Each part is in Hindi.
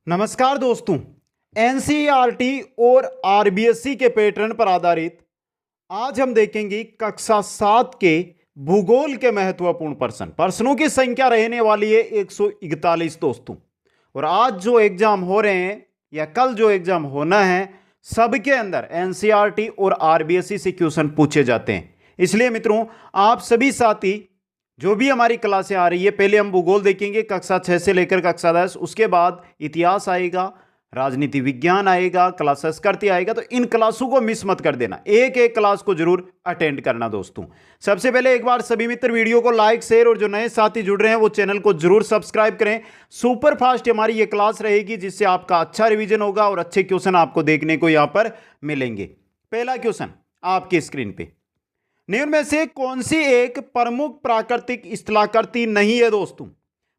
नमस्कार दोस्तों। एनसीईआरटी और आरबीएससी के पैटर्न पर आधारित आज हम देखेंगे कक्षा 7 के भूगोल के महत्वपूर्ण प्रश्नों की संख्या रहने वाली है 141 दोस्तों। और आज जो एग्जाम हो रहे हैं या कल जो एग्जाम होना है सबके अंदर एनसीईआरटी और आरबीएससी से क्वेश्चन पूछे जाते हैं। इसलिए मित्रों आप सभी साथी जो भी हमारी क्लासें आ रही है, पहले हम भूगोल देखेंगे कक्षा 6 से लेकर कक्षा 10, उसके बाद इतिहास आएगा, राजनीति विज्ञान आएगा, क्लास संस्कृति आएगा। तो इन क्लासों को मिस मत कर देना, एक एक क्लास को जरूर अटेंड करना दोस्तों। सबसे पहले एक बार सभी मित्र वीडियो को लाइक शेयर और जो नए साथी जुड़ रहे हैं वो चैनल को जरूर सब्सक्राइब करें। सुपर फास्ट हमारी ये क्लास रहेगी जिससे आपका अच्छा रिवीजन होगा और अच्छे क्वेश्चन आपको देखने को यहां पर मिलेंगे। पहला क्वेश्चन आपकी स्क्रीन पे, निम्न में से कौन सी एक प्रमुख प्राकृतिक स्थलाकृति नहीं है दोस्तों?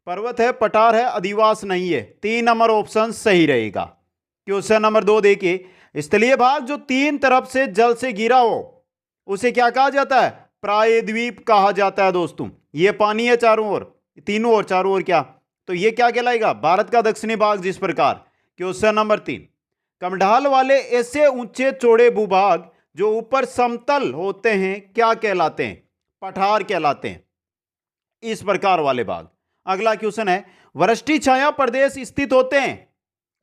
पर्वत है, पठार है, अधिवास नहीं है। 3 नंबर ऑप्शन सही रहेगा। क्वेश्चन नंबर 2 देखिए, स्थलीय भाग जो 3 तरफ से जल से घिरा हो उसे क्या कहा जाता है? प्रायद्वीप कहा जाता है दोस्तों। ये पानी है चारों ओर, तीनों ओर, चारों ओर क्या, तो ये क्या कहलाएगा? भारत का दक्षिणी भाग जिस प्रकार। क्वेश्चन नंबर 3, कमढाल वाले ऐसे ऊंचे चौड़े भूभाग जो ऊपर समतल होते हैं क्या कहलाते हैं? पठार कहलाते हैं, इस प्रकार वाले भाग। अगला क्वेश्चन है, वृष्टि छाया प्रदेश स्थित होते हैं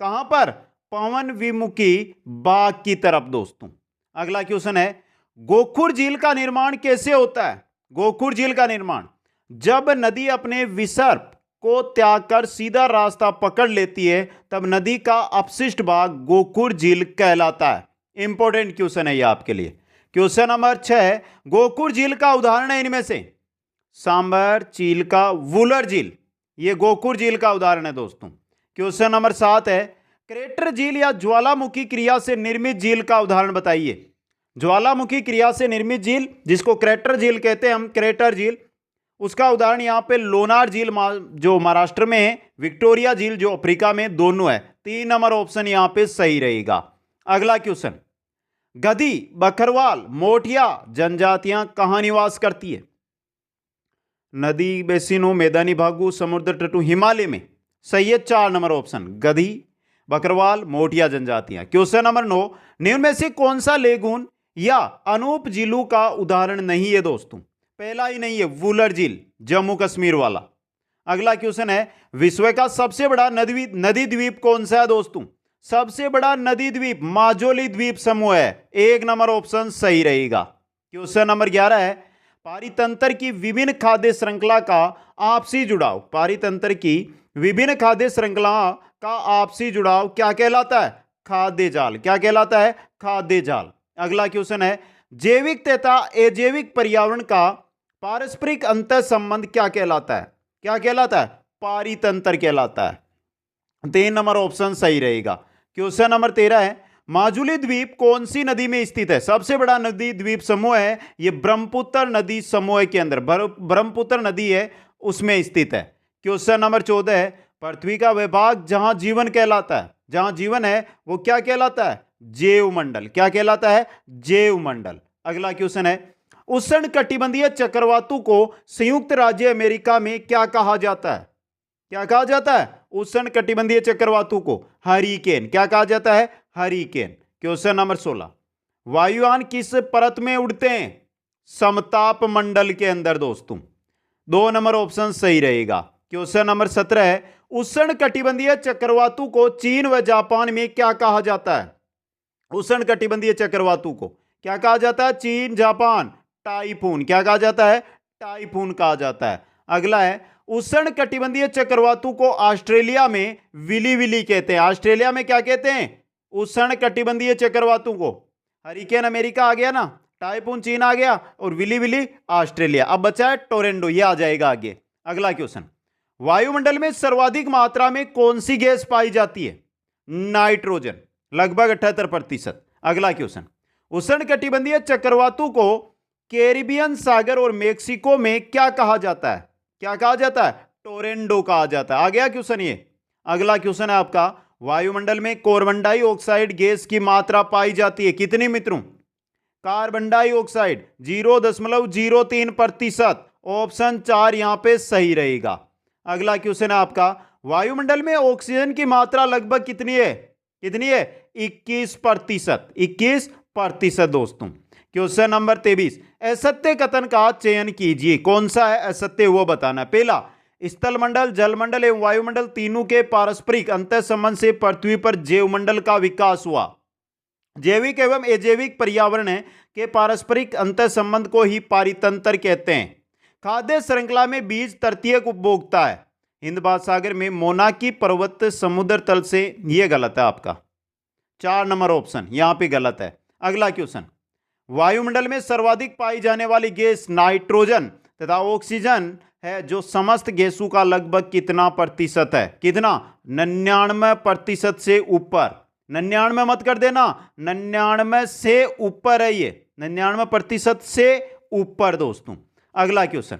कहां पर? पवन विमुखी भाग की तरफ दोस्तों। अगला क्वेश्चन है, गोखुर झील का निर्माण कैसे होता है? गोखुर झील का निर्माण जब नदी अपने विसर्प को त्याग कर सीधा रास्ता पकड़ लेती है तब नदी का अपशिष्ट भाग गोखुर झील कहलाता है। इंपॉर्टेंट क्वेश्चन है ये आपके लिए। क्वेश्चन नंबर 6, गोखुर झील का उदाहरण है इनमें से? सांबर, चीलका, वुलर झील, ये गोखुर झील का उदाहरण है दोस्तों। क्वेश्चन नंबर 7 है, क्रेटर झील या ज्वालामुखी क्रिया से निर्मित झील का उदाहरण बताइए। ज्वालामुखी क्रिया से निर्मित झील जिसको क्रेटर झील कहते हैं हम, क्रेटर झील, उसका उदाहरण यहां पे लोनार झील जो महाराष्ट्र में है, विक्टोरिया झील जो अफ्रीका में, दोनों है। 3 नंबर ऑप्शन यहां पे सही रहेगा। अगला क्वेश्चन, गधी, बकरवाल, मोटिया जनजातियां कहां निवास करती है? नदी बेसिनों, मैदानी भागों, समुद्र तटों, हिमालय में। सही है 4 नंबर ऑप्शन, गधी, बकरवाल, मोटिया जनजातियां। क्वेश्चन नंबर 9, निम्न में से कौन सा लेगून या अनूप झीलों का उदाहरण नहीं है दोस्तों? पहला ही नहीं है, वुलर झील, जम्मू कश्मीर वाला। अगला क्वेश्चन है, विश्व का सबसे बड़ा नदी द्वीप कौन सा है दोस्तों? सबसे बड़ा नदी द्वीप माजुली द्वीप समूह है। 1 नंबर ऑप्शन सही रहेगा। क्वेश्चन नंबर 11 है, पारितंत्र की विभिन्न खाद्य श्रृंखला का आपसी जुड़ाव, पारितंत्र की विभिन्न खाद्य श्रृंखला का आपसी जुड़ाव क्या कहलाता है? खाद्य जाल। क्या कहलाता है? खाद्य जाल। अगला क्वेश्चन है, जैविक तथा अजैविक पर्यावरण का पारस्परिक अंतर संबंध क्या कहलाता है? क्या कहलाता है? पारितंत्र कहलाता है। 3 नंबर ऑप्शन सही रहेगा। क्वेश्चन नंबर 13 है, माजुली द्वीप कौन सी नदी में स्थित है? सबसे बड़ा नदी द्वीप समूह है ये ब्रह्मपुत्र नदी समूह के अंदर, ब्रह्मपुत्र नदी है उसमें स्थित है। क्वेश्चन नंबर 14 है, पृथ्वी का विभाग जहां जीवन कहलाता है, जहां जीवन है वो क्या कहलाता है? जैवमंडल। क्या कहलाता है? जैवमंडल। अगला क्वेश्चन है, उष्ण कटिबंधीय चक्रवातों को संयुक्त राज्य अमेरिका में क्या कहा जाता है? क्या कहा जाता है? उष्ण कटिबंधीय चक्रवातों को हरिकेन। क्या कहा जाता है? हरिकेन। क्वेश्चन नंबर 16, वायुयान किस परत में उड़ते हैं? समताप मंडल के अंदर दोस्तों। 2 नंबर ऑप्शन सही रहेगा। क्वेश्चन नंबर 17 है, उष्ण कटिबंधीय चक्रवातों को चीन व जापान में क्या कहा जाता है? उष्ण कटिबंधीय चक्रवातों को क्या कहा जाता है? चीन, जापान, टाइफून। क्या कहा जाता है? टाइफून कहा जाता है। अगला है, उष्ण कटिबंधीय चक्रवातों को ऑस्ट्रेलिया में विली विली कहते हैं। ऑस्ट्रेलिया में क्या कहते हैं? उष्ण कटिबंधीय चक्रवातों को। हरिकेन अमेरिका आ गया ना, टाइफून चीन आ गया और विली विली ऑस्ट्रेलिया। अब बचा है टोरेंडो, ये आ जाएगा आगे। अगला क्वेश्चन, वायुमंडल में सर्वाधिक मात्रा में कौन सी गैस पाई जाती है? नाइट्रोजन, लगभग 78%। अगला क्वेश्चन, उष्ण कटिबंधीय चक्रवातों को कैरिबियन सागर और मेक्सिको में क्या कहा जाता है? क्या कहा जाता है? टोरेंडो कहा जाता है। आ गया क्वेश्चन ये। अगला क्वेश्चन है आपका, वायुमंडल में कार्बन डाइऑक्साइड गैस की मात्रा पाई जाती है कितनी मित्रों? Carbon dioxide 0.03%। ऑप्शन 4 यहां पे सही रहेगा। अगला क्वेश्चन है आपका, वायुमंडल में ऑक्सीजन की मात्रा लगभग कितनी है? कितनी है? 21%। 21% दोस्तों। क्वेश्चन नंबर 23, असत्य कथन का चयन कीजिए। कौन सा है असत्य वो बताना। पहला, स्थलमंडल, जलमंडल एवं वायुमंडल तीनों के पारस्परिक अंतर संबंध से पृथ्वी पर जैवमंडल का विकास हुआ। जैविक एवं अजैविक पर्यावरण के पारस्परिक अंतर संबंध को ही पारितंत्र कहते हैं। खाद्य श्रृंखला में बीज तृतीयक उपभोक्ता है। हिंद महासागर में मोनाकी पर्वत समुद्र तल से, यह गलत है आपका 4 नंबर ऑप्शन यहां पे गलत है। अगला क्वेश्चन, वायुमंडल में सर्वाधिक पाई जाने वाली गैस नाइट्रोजन तथा ऑक्सीजन है, जो समस्त गैसों का लगभग कितना प्रतिशत है? कितना? 99% से ऊपर। 99 मत कर देना, 99 से ऊपर है ये, 99% से ऊपर दोस्तों। अगला क्वेश्चन,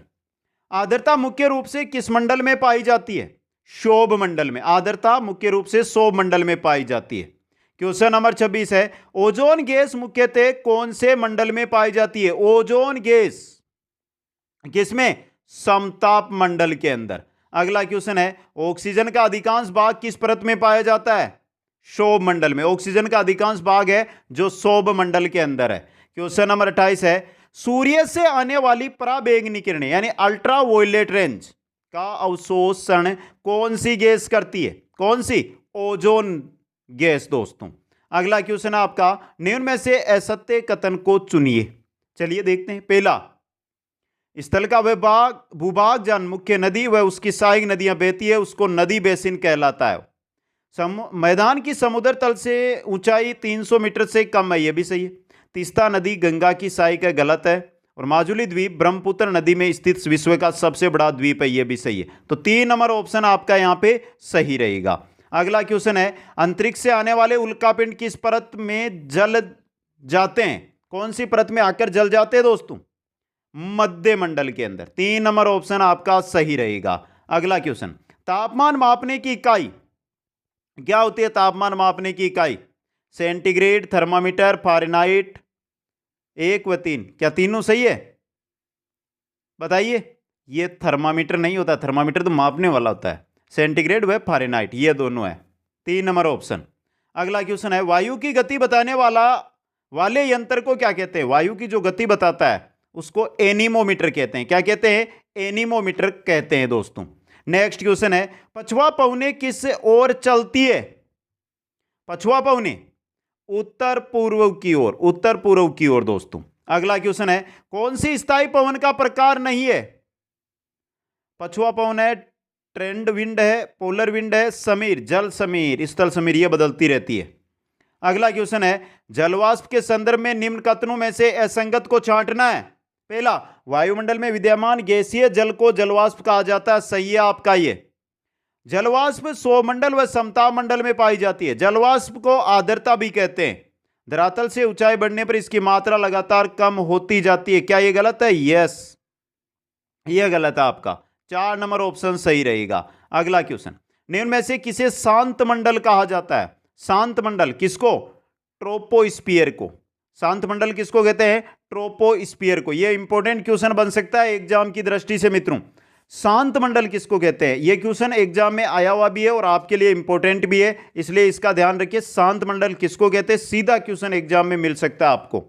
आर्द्रता मुख्य रूप से किस मंडल में पाई जाती है? क्षोभ मंडल में। आर्द्रता मुख्य रूप से क्षोभ मंडल में पाई जाती है। क्वेश्चन नंबर 26 है, ओजोन गैस मुख्यतः कौन से मंडल में पाई जाती है? ओजोन गैस किसमें? समताप मंडल के अंदर। अगला क्वेश्चन है, ऑक्सीजन का अधिकांश भाग किस परत में पाया जाता है? क्षोभ मंडल में। ऑक्सीजन का अधिकांश भाग है जो क्षोभ मंडल के अंदर है। क्वेश्चन नंबर 28 है, सूर्य से आने वाली पराबैंगनी किरणें यानी अल्ट्रा वायलेट रेंज का अवशोषण कौन सी गैस करती है? कौन सी? ओजोन गैस दोस्तों। अगला क्वेश्चन है आपका, निम्न में से असत्य कथन को चुनिए। चलिए देखते हैं। पहला, स्थल का भूभाग जन मुख्य नदी व उसकी सहायक नदियां बहती है उसको नदी बेसिन कहलाता है। मैदान की समुद्र तल से ऊंचाई 300 मीटर से कम है, यह भी सही है। तीस्ता नदी गंगा की सहायक है, गलत है। और माजुली द्वीप ब्रह्मपुत्र नदी में स्थित विश्व का सबसे बड़ा द्वीप है, यह भी सही है। तो 3 नंबर ऑप्शन आपका यहां पे सही रहेगा। अगला क्वेश्चन है, अंतरिक्ष से आने वाले उल्कापिंड किस परत में जल जाते हैं? कौन सी परत में आकर जल जाते हैं दोस्तों? मध्य मंडल के अंदर। 3 नंबर ऑप्शन आपका सही रहेगा। अगला क्वेश्चन, तापमान मापने की इकाई क्या होती है? तापमान मापने की इकाई सेंटीग्रेड, थर्मामीटर, फारेनहाइट। 1 व 3, क्या तीनों सही है? बताइए। ये थर्मामीटर नहीं होता, थर्मामीटर तो मापने वाला होता है। सेंटीग्रेड व फारेनहाइट, ये दोनों है। 3 नंबर ऑप्शन। अगला क्वेश्चन है, वायु की गति बताने वाले यंत्र को क्या कहते हैं? वायु की जो गति बताता है उसको एनीमोमीटर कहते हैं। क्या कहते हैं? एनीमोमीटर कहते हैं दोस्तों। नेक्स्ट क्वेश्चन है, पछुआ पौने किस ओर चलती है? पछुआ पौने उत्तर पूर्व की ओर, उत्तर पूर्व की ओर दोस्तों। अगला क्वेश्चन है, कौन सी स्थायी पवन का प्रकार नहीं है? पछुआ पवन है, ट्रेंड विंड है, पोलर विंड है, समीर, जल समीर, स्थल समीर, यह बदलती रहती है। अगला क्वेश्चन है, जलवाष्प के संदर्भ में निम्न कथनों में से असंगत को छांटना है। पहला, वायुमंडल में विद्यमान गैसीय जल को जलवाष्प कहा जाता है, सही है आपका ये। जलवाष्प सौमंडल व समताप मंडल में पाई जाती है। जलवाष्प को आर्द्रता भी कहते हैं। धरातल से ऊंचाई बढ़ने पर इसकी मात्रा लगातार कम होती जाती है। क्या ये गलत है? यस, ये गलत है आपका। 4 नंबर ऑप्शन सही रहेगा। अगला क्वेश्चन, निम्न में से किसे शांत मंडल कहा जाता है? शांत मंडल किसको? ट्रोपोस्फियर को। शांत मंडल किसको कहते हैं? ट्रोपोस्फियर को। यह इंपॉर्टेंट क्वेश्चन बन सकता है एग्जाम की दृष्टि से मित्रों। शांत मंडल किसको कहते हैं? यह क्वेश्चन एग्जाम में आया हुआ भी है और आपके लिए इंपॉर्टेंट भी है, इसलिए इसका ध्यान रखिए। शांत मंडल किसको कहते हैं? सीधा क्वेश्चन एग्जाम में मिल सकता है आपको।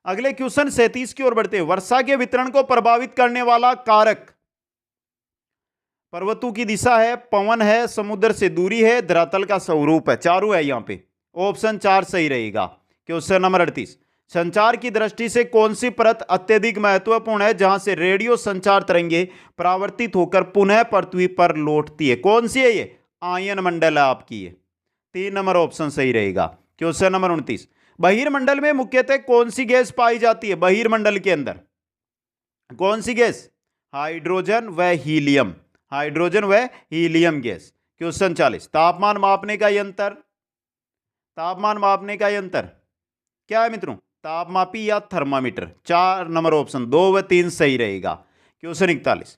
अगले क्वेश्चन 37 की ओर बढ़ते हैं। वर्षा के वितरण को प्रभावित करने वाला कारक पर्वतों की दिशा है, पवन है, समुद्र से दूरी है, धरातल का स्वरूप है। चारों है यहां पे। ऑप्शन 4 सही रहेगा। क्वेश्चन नंबर 38, संचार की दृष्टि से कौन सी परत अत्यधिक महत्वपूर्ण है जहां से रेडियो संचार तरंगे परावर्तित होकर पुनः पृथ्वी पर लौटती है? कौन सी है ये? आयन मंडल है आपकी ये। 3 नंबर ऑप्शन सही रहेगा। क्वेश्चन नंबर 29, बहिर्मंडल में मुख्यतः कौन सी गैस पाई जाती है? बहिर्मंडल के अंदर कौन सी गैस? हाइड्रोजन व हीलियम। हाइड्रोजन व हीलियम गैस। क्वेश्चन 40, तापमान मापने का यंत्र। तापमान मापने का यंत्र क्या है मित्रों? तापमापी या थर्मामीटर। 4 नंबर ऑप्शन 2 व 3 सही रहेगा। क्वेश्चन 41,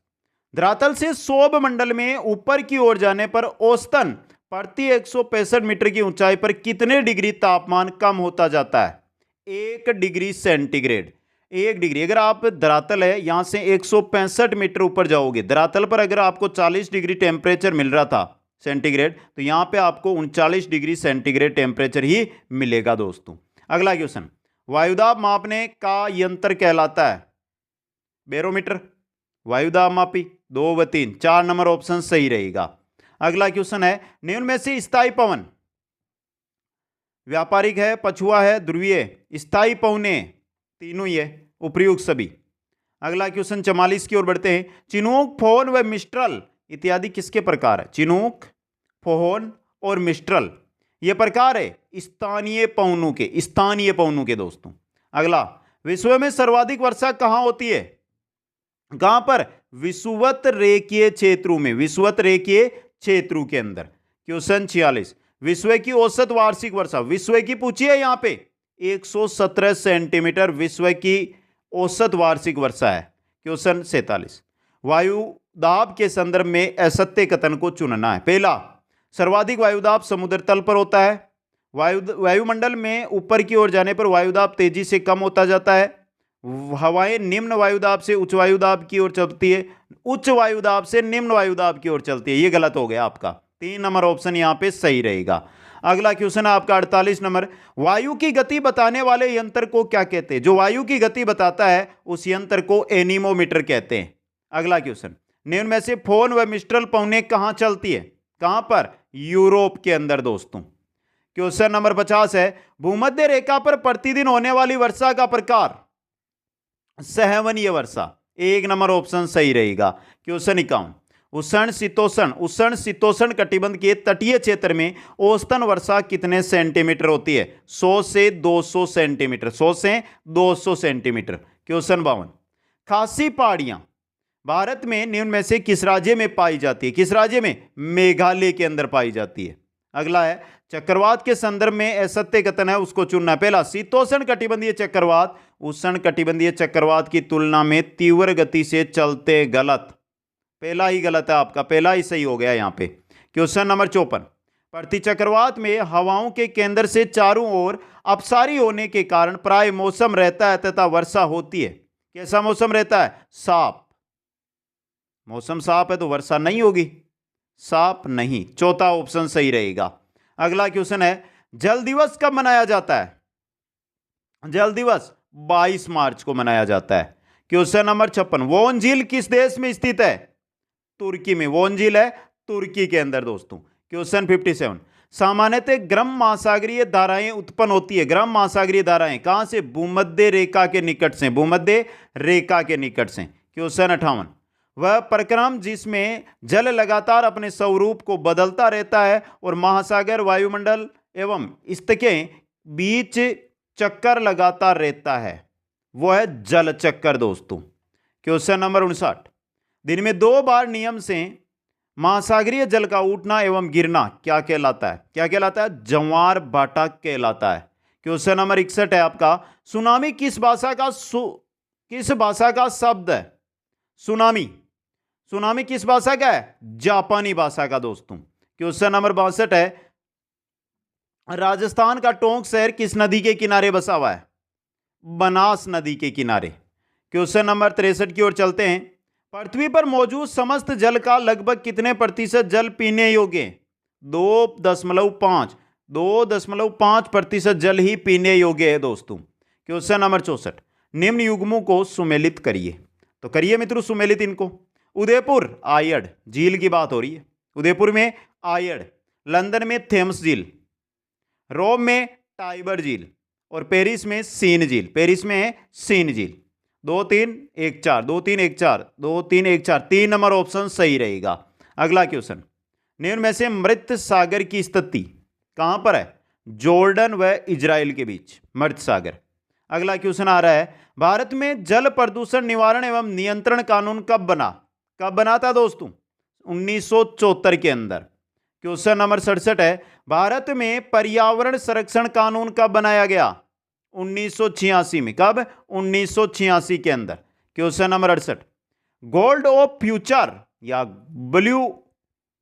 धरातल से क्षोभ मंडल में ऊपर की ओर जाने पर औसतन प्रति 165 मीटर की ऊंचाई पर कितने डिग्री तापमान कम होता जाता है? 1 डिग्री सेंटीग्रेड। 1 डिग्री, अगर आप धरातल है यहां से 165 मीटर ऊपर जाओगे, धरातल पर अगर आपको 40 डिग्री टेम्परेचर मिल रहा था सेंटीग्रेड, तो यहां पे आपको 39 डिग्री सेंटीग्रेड टेम्परेचर ही मिलेगा दोस्तों। अगला क्वेश्चन, वायुदाब मापने का यंत्र कहलाता है? बैरोमीटर, वायुदाब मापी, 2 व 3, 4 नंबर ऑप्शन सही रहेगा। अगला क्वेश्चन है, निम्न में से स्थायी पवन व्यापारिक है, पछुआ है, ध्रुवीय, स्थायी पवने तीनों ही है, उपयुक्त सभी। अगला क्वेश्चन 44 की ओर बढ़ते हैं। चिनूक, फोन व मिस्ट्रल इत्यादि किसके प्रकार है? चिनूक, फोन और मिस्ट्रल ये प्रकार है स्थानीय पवनों के, स्थानीय पवनों के दोस्तों। अगला, विश्व में सर्वाधिक वर्षा कहां होती है? कहां पर? विषुवत रेखीय क्षेत्रों में, विषुवत रेखीय क्षेत्रों के अंदर। क्वेश्चन 46, विश्व की औसत वार्षिक वर्षा, विश्व की पूछी है यहां पे, 117 सेंटीमीटर विश्व की औसत वार्षिक वर्षा है। क्वेश्चन 47, वायुदाब के संदर्भ में असत्य कथन को चुनना है। पहला, सर्वाधिक वायुदाब समुद्र तल पर होता है। वायुमंडल में ऊपर की ओर जाने पर वायुदाब तेजी से कम होता जाता है। हवाएं निम्न वायुदाब से उच्च वायुदाब की ओर चलती है, उच्च वायुदाब से निम्न वायुदाब की ओर चलती है। ये गलत हो गया आपका, 3 नंबर ऑप्शन यहां पे सही रहेगा। अगला क्वेश्चन है आपका 48 नंबर, वायु की गति बताने वाले यंत्र को क्या कहते हैं? जो वायु की गति बताता है उस यंत्र को एनीमोमीटर कहते हैं। अगला क्वेश्चन, निम्न में से फोन व मिस्ट्रल पवने कहां चलती है? कहां पर? यूरोप के अंदर दोस्तों। क्वेश्चन नंबर 50 है, भूमध्य रेखा पर प्रतिदिन होने वाली वर्षा का प्रकार? सहवनीय वर्षा, 1 नंबर ऑप्शन सही रहेगा। क्वेश्चन 51, उष्ण शीतोष्ण कटिबंध के तटीय क्षेत्र में औसतन वर्षा कितने सेंटीमीटर होती है? 100 से 200 सेंटीमीटर, 100 से 200 सेंटीमीटर। क्वेश्चन 52, खासी पहाड़ियां भारत में निम्न में से किस राज्य में पाई जाती है? किस राज्य में? मेघालय के अंदर पाई जाती है। अगला है, चक्रवात के संदर्भ में असत्य कथन है, उसको चुनना है। पहला, शीतोष्ण कटिबंधीय चक्रवात उष्ण कटिबंधीय चक्रवात की तुलना में तीव्र गति से चलते, गलत। पहला ही गलत है आपका, पहला ही सही हो गया यहां पे। क्वेश्चन नंबर 54, प्रतिचक्रवात में हवाओं के केंद्र से चारों ओर अपसारी होने के कारण प्राय मौसम रहता है तथा वर्षा होती है। कैसा मौसम रहता है? साफ। मौसम साफ है तो वर्षा नहीं होगी, साफ नहीं। चौथा ऑप्शन सही रहेगा। अगला क्वेश्चन है, जल दिवस कब मनाया जाता है? जल दिवस 22 मार्च को मनाया जाता है। क्वेश्चन नंबर 56, वोन झील किस देश में स्थित है? तुर्की में। वोन झील है तुर्की के अंदर दोस्तों। क्वेश्चन 57, सामान्यतः गर्म महासागरीय धाराएं उत्पन्न होती है। गर्म महासागरीय धाराएं कहां से? भूमध्य रेखा के निकट से, भूमध्य रेखा के निकट से। क्वेश्चन 58, वह प्रक्रम जिसमें जल लगातार अपने स्वरूप को बदलता रहता है और महासागर, वायुमंडल एवं इसके बीच चक्कर लगातार रहता है, वह है जल चक्कर दोस्तों। क्वेश्चन नंबर 59, दिन में 2 बार नियम से महासागरीय जल का उठना एवं गिरना क्या कहलाता है? क्या कहलाता है? ज्वार भाटा कहलाता है। क्वेश्चन नंबर 61 है आपका, सुनामी किस भाषा का शब्द है? सुनामी, सुनामी किस भाषा का है? जापानी भाषा का दोस्तों। क्वेश्चन नंबर 62 है, राजस्थान का टोंक शहर किस नदी के किनारे बसा हुआ है? बनास नदी के किनारे। क्वेश्चन नंबर 63 की ओर चलते हैं, पृथ्वी पर मौजूद समस्त जल का लगभग कितने प्रतिशत जल पीने योग्य है? 2.5% जल ही पीने योग्य है दोस्तों। क्वेश्चन नंबर 64, निम्न युग्मों को सुमेलित करिए। तो करिए मित्रों सुमेलित इनको। उदयपुर आयड झील की बात हो रही है, उदयपुर में आयड, लंदन में थेम्स झील, रोम में टाइबर झील और पेरिस में सीन झील। पेरिस में है सीन झील। 2 3 1 4, 2 3 1 4, 2 3 1 4, 3 नंबर ऑप्शन सही रहेगा। अगला क्वेश्चन, निम्न में से मृत सागर की स्थिति कहां पर है? जॉर्डन व इजराइल के बीच मृत सागर। अगला क्वेश्चन आ रहा है, भारत में जल प्रदूषण निवारण एवं नियंत्रण कानून कब बना? कब बना था दोस्तों? 1974 के अंदर। क्वेश्चन नंबर 67 है, भारत में पर्यावरण संरक्षण कानून कब बनाया गया? 1986 में। कब? 1986 के अंदर। Question number 68, gold of future या ब्लू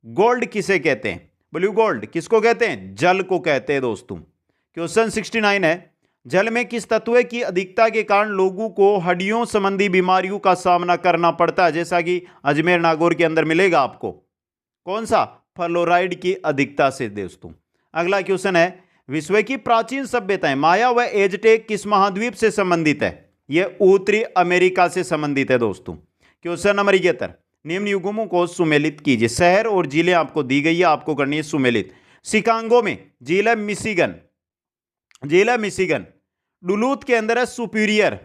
गोल्ड किसे कहते हैं? ब्लू गोल्ड किसको कहते हैं? जल को कहते हैं दोस्तों। क्वेश्चन 69 है, जल में किस तत्व की अधिकता के कारण लोगों को हड्डियों संबंधी बीमारियों का सामना करना पड़ता है, जैसा कि अजमेर नागौर के अंदर मिलेगा आपको? कौन सा? फ्लोराइड की अधिकता से दोस्तों। अगला क्वेश्चन है, विश्व की प्राचीन सभ्यताएं माया व एजटेक किस महाद्वीप से संबंधित है? यह उत्तरी अमेरिका से संबंधित है दोस्तों। क्वेश्चन नंबर 71, निम्न युग्मों को सुमेलित कीजिए। शहर और जिले आपको दी गई है, आपको करनी है सुमेलित। शिकागो में जिला मिशिगन, जिला मिशिगन। डुलूथ के अंदर है सुपीरियर।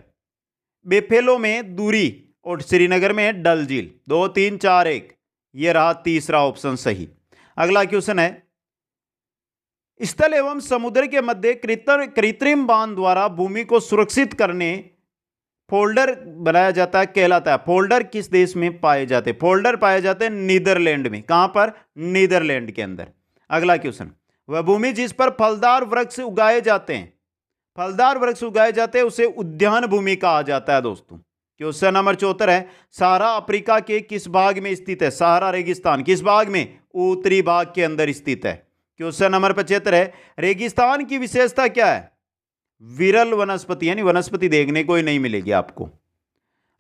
बेफेलो में दूरी, और श्रीनगर में डल झील। 2 3 4 1, यह रहा तीसरा ऑप्शन सही। अगला क्वेश्चन है, स्थल एवं समुद्र के मध्य कृत्रिम बांध द्वारा भूमि को सुरक्षित करने फोल्डर बनाया जाता है, कहलाता है। फोल्डर किस देश में पाए जाते हैं? फोल्डर पाए जाते हैं नीदरलैंड में। कहां पर? नीदरलैंड के अंदर। अगला क्वेश्चन, वह भूमि जिस पर फलदार वृक्ष उगाए जाते हैं, फलदार वृक्ष उगाए जाते हैं, उसे उद्यान भूमि कहा जाता है दोस्तों। क्वेश्चन नंबर 74 है, सहारा अफ्रीका के किस भाग में स्थित है? सहारा रेगिस्तान किस भाग में? उत्तरी भाग के अंदर स्थित है। क्वेश्चन नंबर 75 है, रेगिस्तान की विशेषता क्या है? विरल वनस्पति, यानी वनस्पति देखने को ही नहीं मिलेगी आपको।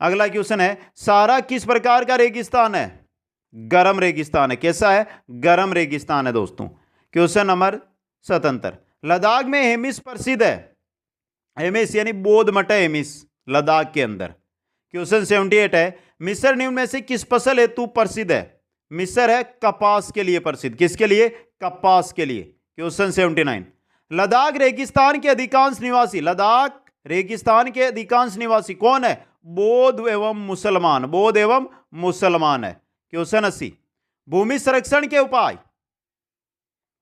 अगला क्वेश्चन है, सहारा किस प्रकार का रेगिस्तान है? गर्म रेगिस्तान है। कैसा है? गर्म रेगिस्तान है दोस्तों। क्वेश्चन नंबर 77, लद्दाख में हेमिस प्रसिद्ध है। हेमिस यानी बौद्ध मठ है हेमिस, लद्दाख के अंदर। क्वेश्चन 78 है, मिस्र निम्न में से किस फसल हेतु प्रसिद्ध है? मिस्र है कपास के लिए प्रसिद्ध। किसके लिए? कपास के लिए। क्वेश्चन 79, लद्दाख रेगिस्तान के अधिकांश निवासी, लद्दाख रेगिस्तान के अधिकांश निवासी कौन है? बौद्ध एवं मुसलमान, बौद्ध एवं मुसलमान है। क्वेश्चन 80, भूमि संरक्षण के उपाय?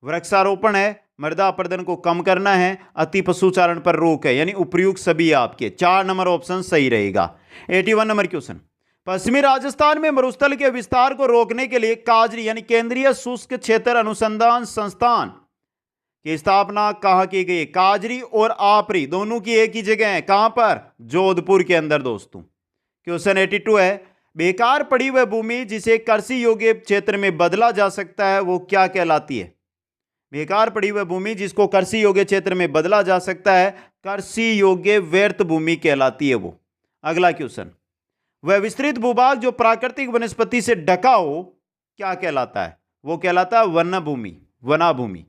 वृक्षारोपण है, मृदा अपरदन को कम करना है, अति पशुचारण पर रोक है, यानी उपयुक्त सभी आपके 4 नंबर ऑप्शन सही रहेगा। 81 नंबर क्वेश्चन, पश्चिमी राजस्थान में मरुस्थल के विस्तार को रोकने के लिए काजरी यानी केंद्रीय शुष्क क्षेत्र अनुसंधान संस्थान की स्थापना कहां की गई? काजरी और आपरी दोनों की एक ही जगह है। कहां पर? जोधपुर के अंदर दोस्तों। क्वेश्चन 82 है, बेकार पड़ी हुई भूमि जिसे कृषि योग्य क्षेत्र में बदला जा सकता है, वो क्या कहलाती है? बेकार पड़ी हुई भूमि जिसको कृषि योग्य क्षेत्र में बदला जा सकता है, कृषि योग्य व्यर्थ भूमि कहलाती है वो। अगला क्वेश्चन, वह विस्तृत भूभाग जो प्राकृतिक वनस्पति से ढका हो क्या कहलाता है? वो कहलाता है वन भूमि, वना भूमि।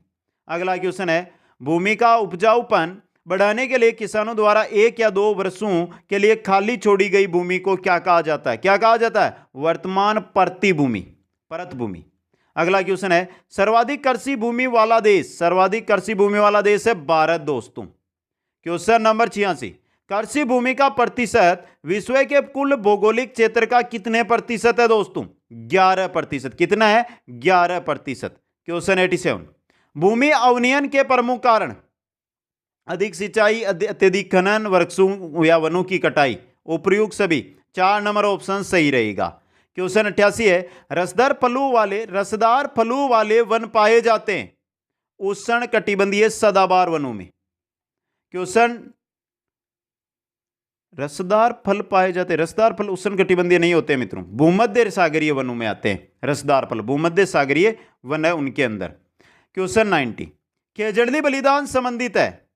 अगला क्वेश्चन है, भूमि का उपजाऊपन बढ़ाने के लिए किसानों द्वारा 1 या 2 वर्षों के लिए खाली छोड़ी गई भूमि को क्या कहा जाता है? क्या कहा जाता है? वर्तमान परती भूमि, परत भूमि। अगला क्वेश्चन है, सर्वाधिक कृषि भूमि वाला देश, सर्वाधिक कृषि भूमि वाला देश है भारत दोस्तों। क्वेश्चन नंबर 86, कृषि भूमि का प्रतिशत विश्व के कुल भौगोलिक क्षेत्र का कितने प्रतिशत है दोस्तों? 11%। कितना है? 11%। क्वेश्चन 87, भूमि अवनयन के प्रमुख कारण? अधिक सिंचाई, अत्यधिक खनन, वृक्षों या वनों की कटाई, उपयुक्त सभी। 4 नंबर ऑप्शन सही रहेगा। क्वेश्चन 88 है, रसदार फलों वाले वन पाए जाते हैं उष्ण कटिबंधीय सदाबहार वनों में। क्वेश्चन, रसदार फल पाए जाते हैं, रसदार फल उष्ण कटिबंधीय नहीं होते मित्रों, भूमध्य सागरीय वनों में आते हैं रसदार फल, भूमध्य सागरीय वन है उनके अंदर। क्वेश्चन 90, खेजड़ली बलिदान संबंधित है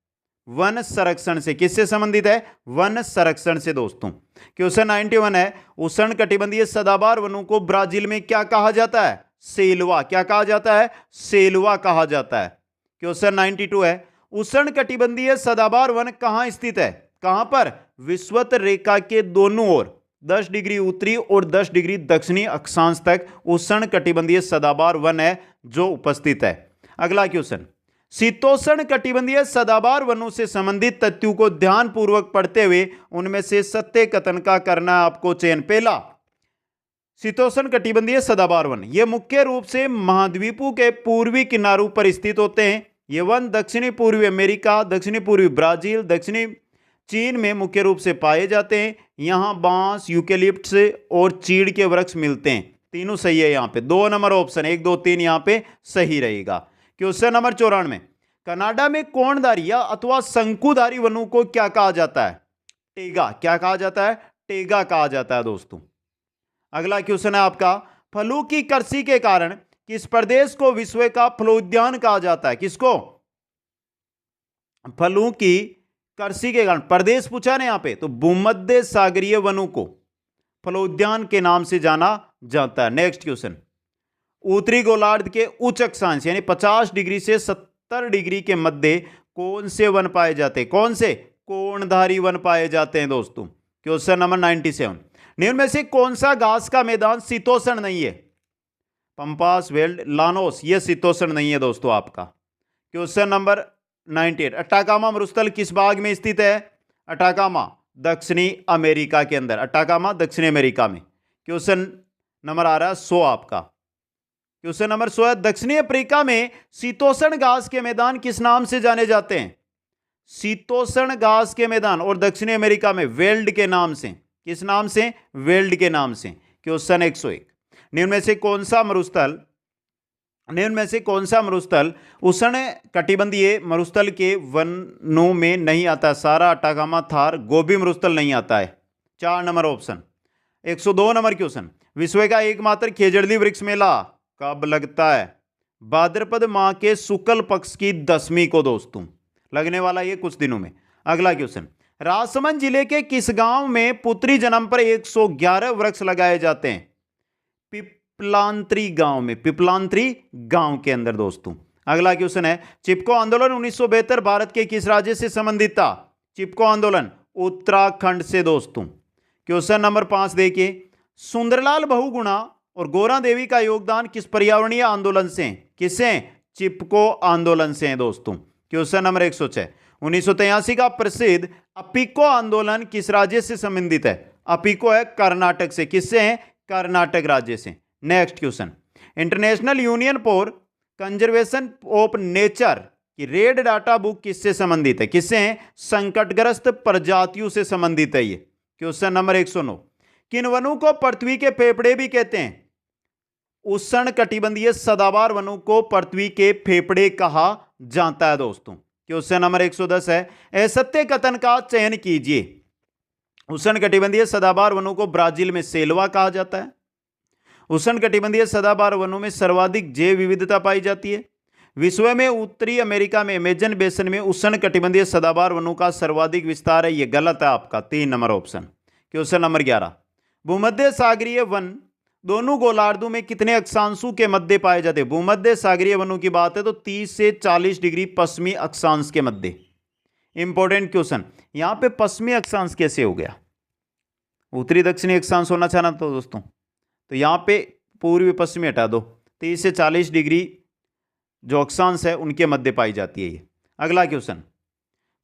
वन संरक्षण से। किससे संबंधित है? वन संरक्षण से दोस्तों। क्वेश्चन 91 है, उष्ण कटिबंधीय सदाबहार वनों को ब्राजील में क्या कहा जाता है? सेल्वा। क्या कहा जाता है? सेल्वा कहा जाता है। क्वेश्चन 92 है, उष्ण कटिबंधीय सदाबहार वन कहां स्थित है? कहां पर? विषुवत रेखा के दोनों ओर 10 डिग्री उत्तरी और 10 डिग्री दक्षिणी अक्षांश तक उष्ण कटिबंधीय सदाबहार वन है जो उपस्थित है। अगला क्वेश्चन, शीतोष्ण कटिबंधीय सदाबहार वनों से संबंधित तथ्यों को ध्यानपूर्वक पढ़ते हुए उनमें से सत्य कथन का करना आपको चयन। पहला, शीतोष्ण कटिबंधीय सदाबहार वन ये मुख्य रूप से महाद्वीपों के पूर्वी किनारों पर स्थित होते हैं। ये वन दक्षिणी पूर्वी अमेरिका, दक्षिणी पूर्वी ब्राजील, दक्षिणी चीन में मुख्य रूप से पाए जाते हैं। यहां बांस, यूकेलिप्टस और चीड़ के वृक्ष मिलते हैं। तीनों सही है यहां पे। 2 नंबर ऑप्शन 1 2 3 यहां पे सही रहेगा। क्वेश्चन नंबर 94, कनाडा में कोणधारी या अथवा शंकुधारी वनों को क्या कहा जाता है? टेगा। क्या कहा जाता है? टेगा कहा जाता है दोस्तों। अगला क्वेश्चन है आपका, फलों की कृषि के कारण किस प्रदेश को विश्व का फलोद्यान कहा जाता है? किसको? फलों की कृषि के कारण, प्रदेश पूछा ना यहाँ पे, तो भूमध्य सागरीय वनों को फलोद्यान के नाम से जाना जाता है। नेक्स्ट क्वेश्चन, उत्तरी गोलार्ध के उच्च अक्षांश यानी 50 डिग्री से 70 डिग्री के मध्य कौन से वन पाए जाते हैं? कौन से? कोणधारी वन पाए जाते हैं दोस्तों। क्वेश्चन नंबर 97, निम्न में से कौन सा घास का मैदान शीतोष्ण नहीं है? पंपास, वेल्ड, लानोस, ये शीतोष्ण नहीं है दोस्तों आपका। क्वेश्चन नंबर 98, अटाकामा मरुस्थल किस भाग में स्थित है? अटाकामा दक्षिणी अमेरिका के अंदर, अटाकामा दक्षिणी अमेरिका में। क्वेश्चन नंबर आ रहा है 100 आपका। क्वेश्चन नंबर 100 है, दक्षिणी अफ्रीका में शीतोष्ण घास के मैदान किस नाम से जाने जाते हैं? शीतोष्ण घास के मैदान, और दक्षिणी अमेरिका में वेल्ड के नाम से। किस नाम से? वेल्ड के नाम से। क्वेश्चन 101, निम्न में से कौन सा मरुस्थल उष्ण कटिबंधीय मरुस्थल के वनों में नहीं आता? सारा, अटाकामा, थार, गोबी मरुस्थल नहीं आता है। 4 नंबर ऑप्शन। 102 नंबर क्वेश्चन, विश्व का एकमात्र खेजड़ली वृक्ष मेला कब लगता है? भाद्रपद माह के शुक्ल पक्ष की 10वीं को दोस्तों, लगने वाला ये कुछ दिनों में। अगला क्वेश्चन, राजसमंद जिले के किस गांव में पुत्री जन्म पर 111 वृक्ष लगाए जाते हैं? पिपलांत्री गांव में, पिपलांत्री गांव के अंदर दोस्तों। अगला क्वेश्चन है, चिपको आंदोलन 1972 भारत के किस राज्य से संबंधित था? चिपको आंदोलन उत्तराखंड से दोस्तों। क्वेश्चन नंबर 5 देखिए, सुंदरलाल बहुगुणा और गोरा देवी का योगदान किस पर्यावरणीय आंदोलन से? किससे? चिपको आंदोलन से है दोस्तों। क्वेश्चन नंबर 106, 1983 का प्रसिद्ध अपिको आंदोलन किस राज्य से संबंधित है? अपिको है कर्नाटक से। किससे है? कर्नाटक राज्य से। Next question, international union for conservation of nature की रेड डाटा बुक किससे संबंधित है? किससे है? संकटग्रस्त प्रजातियों से संबंधित है ये। क्वेश्चन नंबर 109, किन वनों को पृथ्वी के फेफड़े भी कहते हैं? उष्ण कटिबंधीय सदाबहार वनों को पृथ्वी के फेफड़े कहा जाता है दोस्तों। क्वेश्चन नंबर 110 है, असत्य कथन का चयन कीजिए। उष्ण कटिबंधीय सदाबहार वनों को ब्राजील में सेल्वा कहा जाता है। उष्ण कटिबंधीय सदाबहार वनों में सर्वाधिक जैव विविधता पाई जाती है। विश्व में उत्तरी अमेरिका में अमेजन बेसन में उष्ण कटिबंधीय सदाबहार वनों का सर्वाधिक विस्तार है। यह गलत है आपका, 3 नंबर ऑप्शन। क्वेश्चन नंबर 11, भूमध्य सागरीय वन दोनों गोलार्धों में कितने अक्षांशों के मध्य पाए जाते हैं? भूमध्य सागरीय वनों की बात है तो 30 से 40 डिग्री पश्चिमी अक्षांश के मध्य। इंपॉर्टेंट क्वेश्चन, यहां पे पश्चिमी अक्षांश कैसे हो गया? उत्तरी दक्षिणी अक्षांश होना चाहना तो दोस्तों, तो यहां पे पूर्वी पश्चिमी हटा दो, 30 से 40 डिग्री जो अक्षांश है उनके मध्य पाई जाती है ये। अगला क्वेश्चन,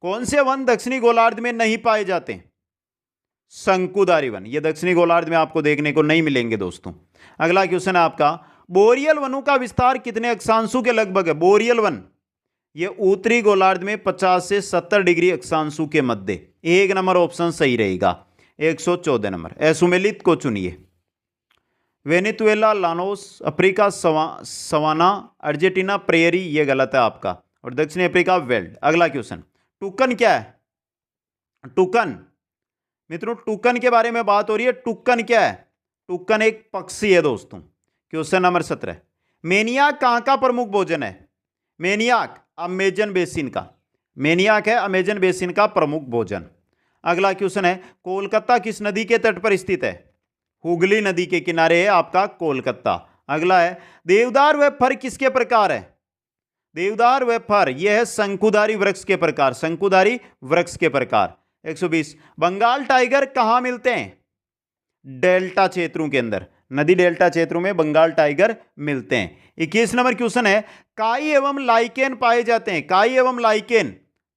कौन से वन दक्षिणी गोलार्ध में नहीं पाए जाते? शंकुधारी वन, ये दक्षिणी गोलार्ध में आपको देखने को नहीं मिलेंगे दोस्तों। अगला क्वेश्चन है आपका, बोरियल वनों का विस्तार कितने अक्षांशों के लगभग है? बोरियल वन ये उत्तरी गोलार्ध में 50 से 70 डिग्री अक्षांशों के मध्य। 1 नंबर ऑप्शन सही रहेगा। 114 नंबर, एसुमेलित को चुनिए। Venezuela, Llanos, Africa savanna, Argentina prairie, ये गलत है आपका, और दक्षिणी अफ्रीका वेल्ड। अगला क्वेश्चन, टुकन क्या है? टुकन मित्रों, टुकन के बारे में बात हो रही है। टुकन क्या है? टुकन एक पक्षी है दोस्तों। क्वेश्चन नंबर 17, मेनियाक कहां का प्रमुख भोजन है? मेनियाक अमेजन बेसिन का, मेनियाक है अमेजन बेसिन का प्रमुख भोजन। अगला क्वेश्चन है, कोलकाता किस नदी के तट पर स्थित है? हुगली नदी के किनारे है आपका कोलकाता। अगला है, देवदार व फर किसके प्रकार है? देवदार व फर यह है शंकुधारी वृक्ष के प्रकार, शंकुधारी वृक्ष के प्रकार। 120, बंगाल टाइगर कहां मिलते हैं? डेल्टा क्षेत्रों के अंदर, नदी डेल्टा क्षेत्रों में बंगाल टाइगर मिलते हैं। 21 नंबर क्वेश्चन है, काई एवं लाइकेन पाए जाते हैं? काई एवं लाइकेन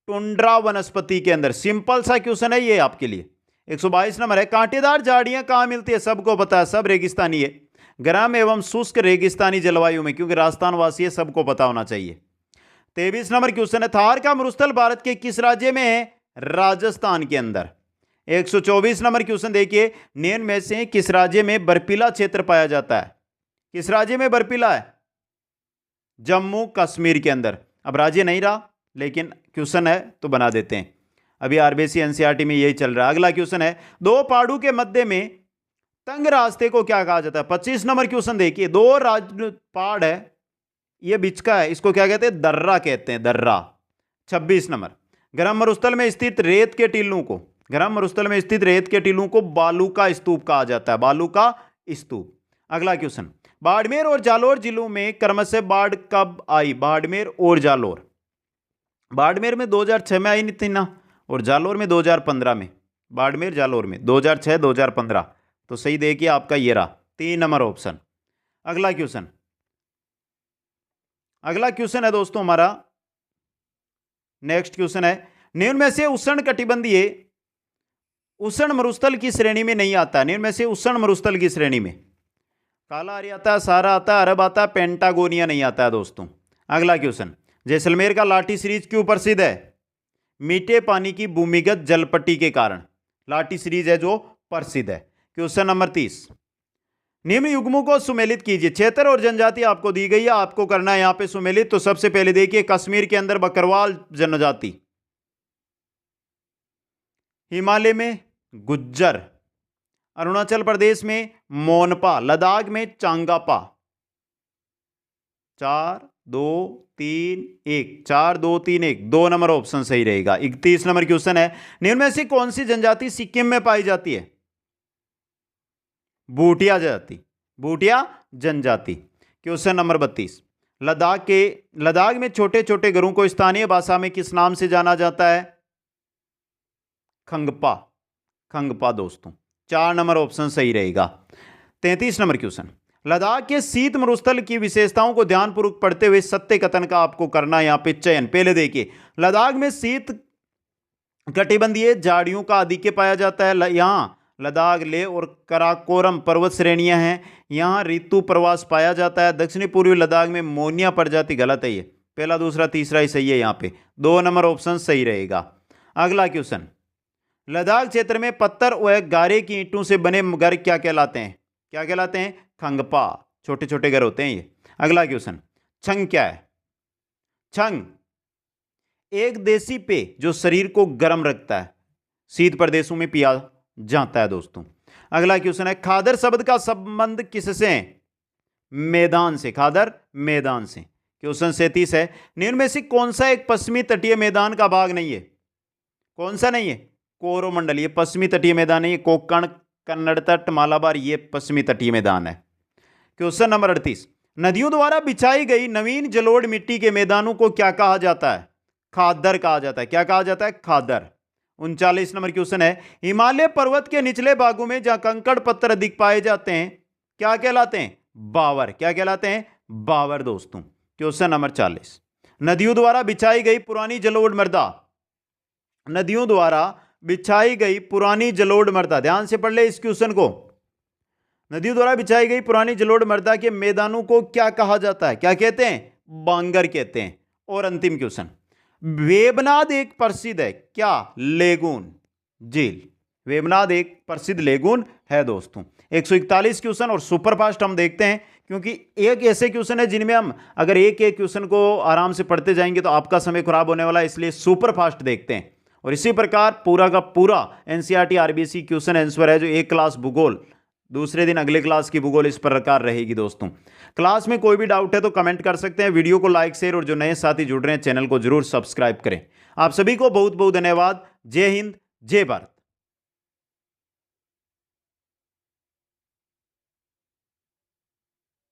टुंड्रा वनस्पति के अंदर। सिंपल सा क्वेश्चन है ये आपके लिए। 122 नंबर है, कांटेदार झाड़ियां कहां मिलती है? सबको पता है, सब रेगिस्तानी है, गर्म एवं शुष्क रेगिस्तानी जलवायु में, क्योंकि राजस्थान वासी है, सबको पता होना चाहिए। 23 नंबर क्वेश्चन है, थार का मरुस्थल भारत के किस राज्य में है? राजस्थान के अंदर। 124 नंबर क्वेश्चन देखिए, निम्न में से किस राज्य में बर्फीला क्षेत्र पाया जाता है? किस राज्य में बर्फीला है? जम्मू कश्मीर के अंदर। अब राज्य नहीं रहा, लेकिन क्वेश्चन है तो बना देते हैं। अभी आरबीसी एनसीईआरटी में यही चल रहा है। अगला क्वेश्चन है, दो पहाड़ों के मध्य में तंग रास्ते को क्या कहा जाता है? 25 नंबर क्वेश्चन देखिए, दो पहाड़ है, ये बीच का है, इसको क्या कहते हैं? दर्रा कहते हैं, दर्रा। 26 नंबर, गर्म मरुस्थल में स्थित रेत के टीलों को, गर्म मरुस्थल में स्थित रेत के टीलों को बालू का स्तूप कहा जाता है, बालू का स्तूप। अगला क्वेश्चन, बाड़मेर और जालोर जिलों में क्रमशः बाढ़ कब आई? बाड़मेर और जालोर, बाड़मेर में 2006 में आई नहीं थी ना, और जालोर में 2015 में, बाड़मेर जालोर में 2006 2015, तो सही देखिए आपका ये रहा 3 नंबर ऑप्शन। अगला क्वेश्चन, अगला क्वेश्चन है दोस्तों हमारा, नेक्स्ट क्वेश्चन है, निम्न में से उष्ण कटिबंधीय उष्ण मरुस्थल की श्रेणी में नहीं आता, निम्न में से उष्ण मरुस्थल की श्रेणी में कालाहारी आता है, सारा आता है, अरब आता है, पेंटागोनिया नहीं आता है दोस्तों। अगला क्वेश्चन, जैसलमेर का लाठी सीरीज क्यों प्रसिद्ध है? मीठे पानी की भूमिगत जलपट्टी के कारण लाठी सीरीज है जो प्रसिद्ध है। क्वेश्चन नंबर 30, निम्न युग्मों को सुमेलित कीजिए। क्षेत्र और जनजाति आपको दी गई है, आपको करना है यहां पे सुमेलित। तो सबसे पहले देखिए, कश्मीर के अंदर बकरवाल जनजाति, हिमालय में गुज्जर, अरुणाचल प्रदेश में मोनपा, लद्दाख में चांगापा। 4 2 3 1, 4 2 3 1, 2 नंबर ऑप्शन सही रहेगा। 31 नंबर क्वेश्चन है, निम्न में से कौन सी जनजाति सिक्किम में पाई जाती है? बूटिया जनजाति, बूटिया जनजाति। क्वेश्चन नंबर 32, लद्दाख में छोटे छोटे घरों को स्थानीय भाषा में किस नाम से जाना जाता है? खंगपा, खंगपा दोस्तों। 4 नंबर ऑप्शन सही रहेगा। 33 नंबर क्वेश्चन, लद्दाख के शीत मरुस्थल की विशेषताओं को ध्यानपूर्वक पढ़ते हुए सत्य कथन का आपको करना है यहां पे चयन। पहले देखिए, लद्दाख में शीत कटिबंधीय झाड़ियों का आधिक्य पाया जाता है। यहां लद्दाख, लेह और कराकोरम पर्वत श्रेणियां हैं। यहां ऋतु प्रवास पाया जाता है। दक्षिणी पूर्वी लद्दाख में मोनिया प्रजाति, गलत है ये, पहला दूसरा तीसरा ही सही है यहां पे। 2 नंबर ऑप्शन सही रहेगा। अगला क्वेश्चन, लद्दाख क्षेत्र में पत्थर व गारे की ईंटों से बने घर क्या कहलाते हैं? क्या कहलाते हैं? खंगपा, छोटे छोटे घर होते हैं ये। अगला क्वेश्चन, छंग क्या है? छंग एक देसी पेय जो शरीर को गर्म रखता है, शीत प्रदेशों में पिया जाता है दोस्तों। अगला क्वेश्चन है, खादर शब्द का संबंध किससे है? मैदान से, खादर मैदान से। क्वेश्चन 37 है, निम्न में से कौन सा एक पश्चिमी तटीय मैदान का भाग नहीं है? कौन सा नहीं है? कोरोमंडल, ये पश्चिमी तटीय मैदान है। ये कोंकण, कन्नड़ तट, मालाबार, ये पश्चिमी तटीय मैदान है। क्वेश्चन नंबर 38, नदियों द्वारा बिछाई गई नवीन जलोढ़ मिट्टी के मैदानों को क्या कहा जाता है? खादर कहा जाता है। क्या कहा जाता है? खादर। 39 नंबर क्वेश्चन है, हिमालय पर्वत के निचले भागों में जहां कंकड़ पत्थर अधिक पाए जाते हैं क्या कहलाते हैं? बावर। क्या कहलाते हैं? बावर दोस्तों। क्वेश्चन नंबर 40, नदियों द्वारा बिछाई गई पुरानी जलोढ़ मृदा, नदियों द्वारा बिछाई गई पुरानी जलोढ़ मृदा, ध्यान से पढ़ ले इस क्वेश्चन को। नदियों द्वारा बिछाई गई पुरानी जलोढ़ मृदा के मैदानों को क्या कहा जाता है? क्या कहते हैं? बांगर कहते हैं। और अंतिम क्वेश्चन, वेबनाद एक प्रसिद्ध है क्या? लेगून, झील। वेबनाद एक प्रसिद्ध लेगून है दोस्तों। 141 क्वेश्चन और सुपरफास्ट हम देखते हैं, क्योंकि एक ऐसे क्वेश्चन है जिनमें हम अगर एक एक क्वेश्चन को आराम से पढ़ते जाएंगे तो आपका समय खराब होने वाला है, इसलिए सुपरफास्ट देखते हैं। और इसी प्रकार पूरा का पूरा एनसीईआरटी आरबीएसई क्वेश्चन आंसर है जो एक क्लास भूगोल, दूसरे दिन अगले क्लास की भूगोल इस प्रकार रहेगी दोस्तों। क्लास में कोई भी डाउट है तो कमेंट कर सकते हैं। वीडियो को लाइक, शेयर और जो नए साथी जुड़ रहे हैं चैनल को जरूर सब्सक्राइब करें। आप सभी को बहुत बहुत धन्यवाद। जय हिंद, जय भारत।